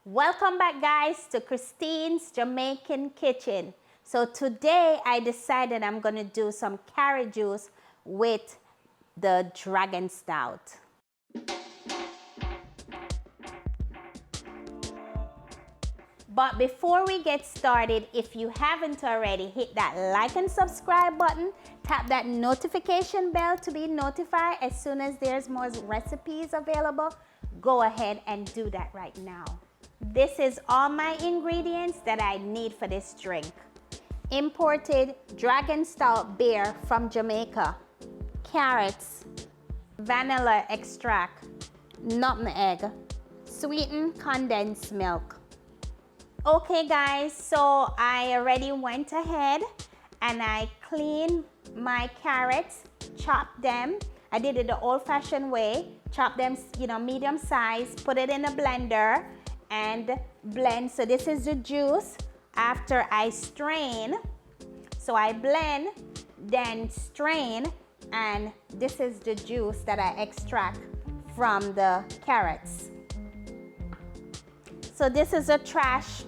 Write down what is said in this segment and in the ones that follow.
Welcome back, guys, to Christine's Jamaican Kitchen. So today I decided I'm going to do some carrot juice with the Dragon Stout. But before we get started, if you haven't already, hit that like and subscribe button. Tap that notification bell to be notified as soon as there's more recipes available. Go ahead and do that right now. This is all my ingredients that I need for this drink. Imported Dragon Stout beer from Jamaica, carrots, vanilla extract, nutmeg, sweetened condensed milk. Okay guys, so I already went ahead and I cleaned my carrots, chopped them. I did it the old-fashioned way, chop them, medium size, put it in a blender and blend. So this is the juice after I strain. So I blend, then strain, and this is the juice that I extract from the carrots. So this is a trash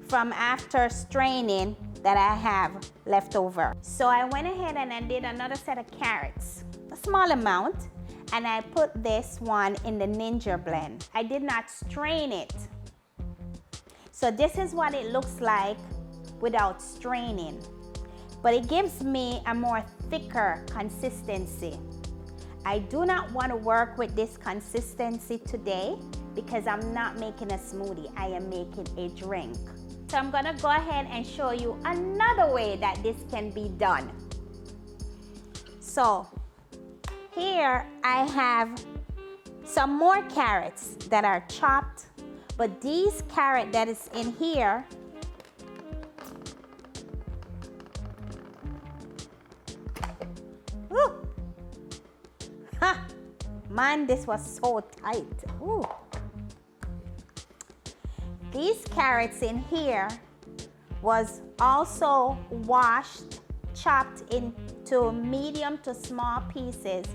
from after straining that I have left over. So I went ahead and I did another set of carrots, a small amount, and I put this one in the Ninja blend. I did not strain it. So this is what it looks like without straining. But it gives me a more thicker consistency. I do not want to work with this consistency today because I'm not making a smoothie. I am making a drink. So I'm gonna go ahead and show you another way that this can be done. So here I have some more carrots that are chopped, but these carrot that is in here, ooh, ha, man, this was so tight. Ooh. These carrots in here was also washed, chopped into medium to small pieces,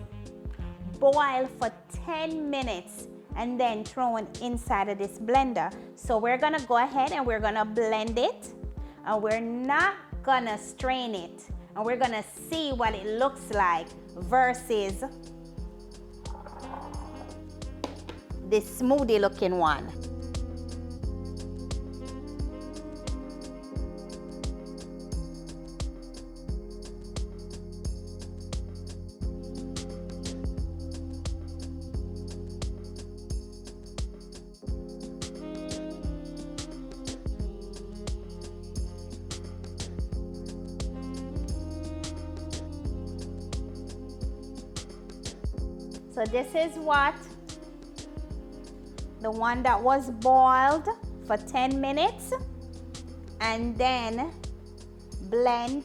boiled for 10 minutes, and then thrown inside of this blender. So we're gonna go ahead and we're gonna blend it, and we're not gonna strain it, and we're gonna see what it looks like versus this smoothie looking one. So this is what the one that was boiled for 10 minutes and then blend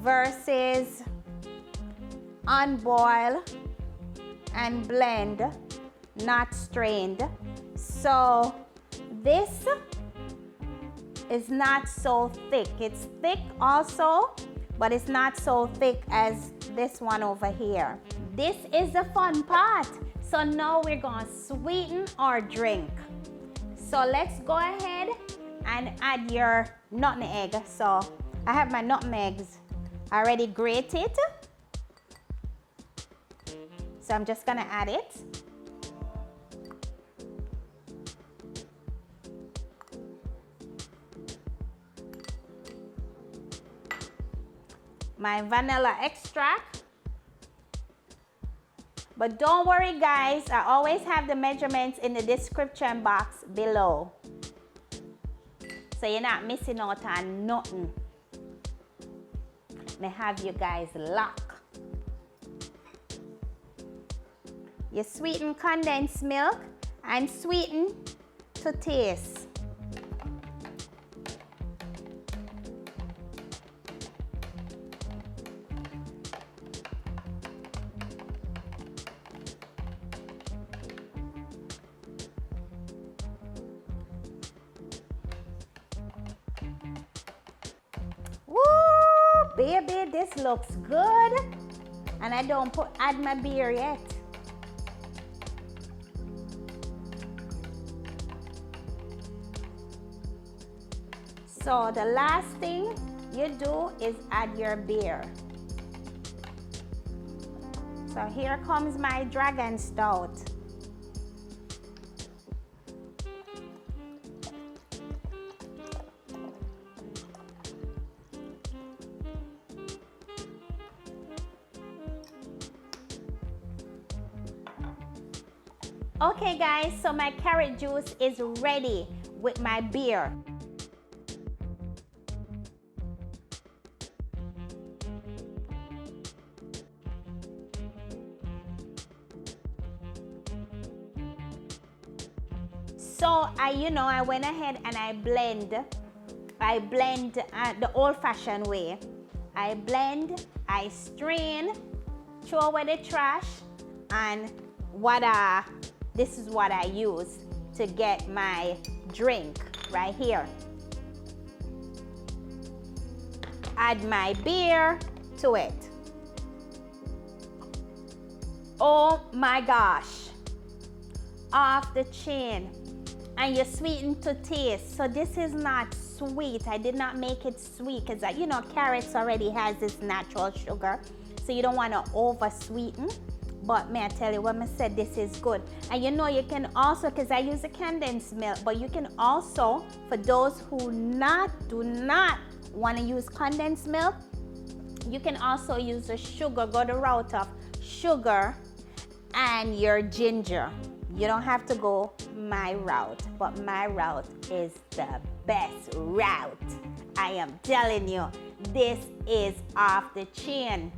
versus unboil and blend, not strained. So this is not so thick. It's thick also, but it's not so thick as this one over here. This is the fun part. So now we're gonna sweeten our drink. So let's go ahead and add your nutmeg. So I have my nutmegs already grated. So I'm just gonna add it. My vanilla extract. But don't worry guys, I always have the measurements in the description box below. So you're not missing out on nothing. May have you guys luck. Your sweetened condensed milk and sweeten to taste. Baby, this looks good. And I don't add my beer yet. So the last thing you do is add your beer. So here comes my dragon stout. Okay guys, so my carrot juice is ready with my beer. So I went ahead and I blend the old-fashioned way. I blend, I strain, throw away the trash, and this is what I use to get my drink right here. Add my beer to it. Oh my gosh, off the chain. And you sweeten to taste. So this is not sweet. I did not make it sweet because carrots already has this natural sugar. So you don't want to over sweeten. But may I tell you, when I said this is good. And you can also, because I use a condensed milk, but you can also, for those who do not want to use condensed milk, you can also use the sugar, go the route of sugar and your ginger. You don't have to go my route, but my route is the best route. I am telling you, this is off the chain.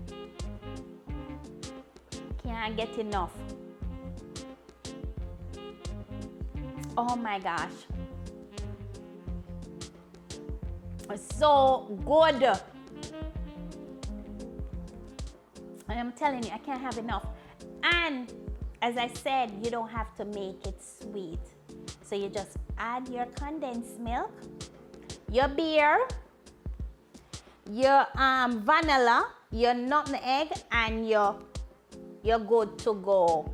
Can't get enough. Oh my gosh. It's so good. I'm telling you, I can't have enough. And as I said, you don't have to make it sweet. So you just add your condensed milk, your beer, your vanilla, your nutmeg, and you're good to go.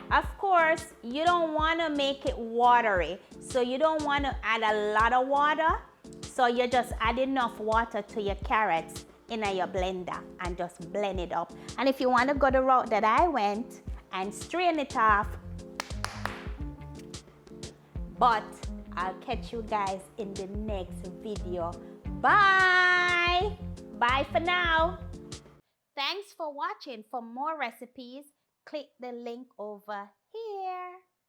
Of course, you don't want to make it watery. So you don't want to add a lot of water. So you just add enough water to your carrots in your blender and just blend it up. And if you want to go the route that I went and strain it off, but I'll catch you guys in the next video. Bye! Bye for now. Thanks for watching. For more recipes, click the link over here.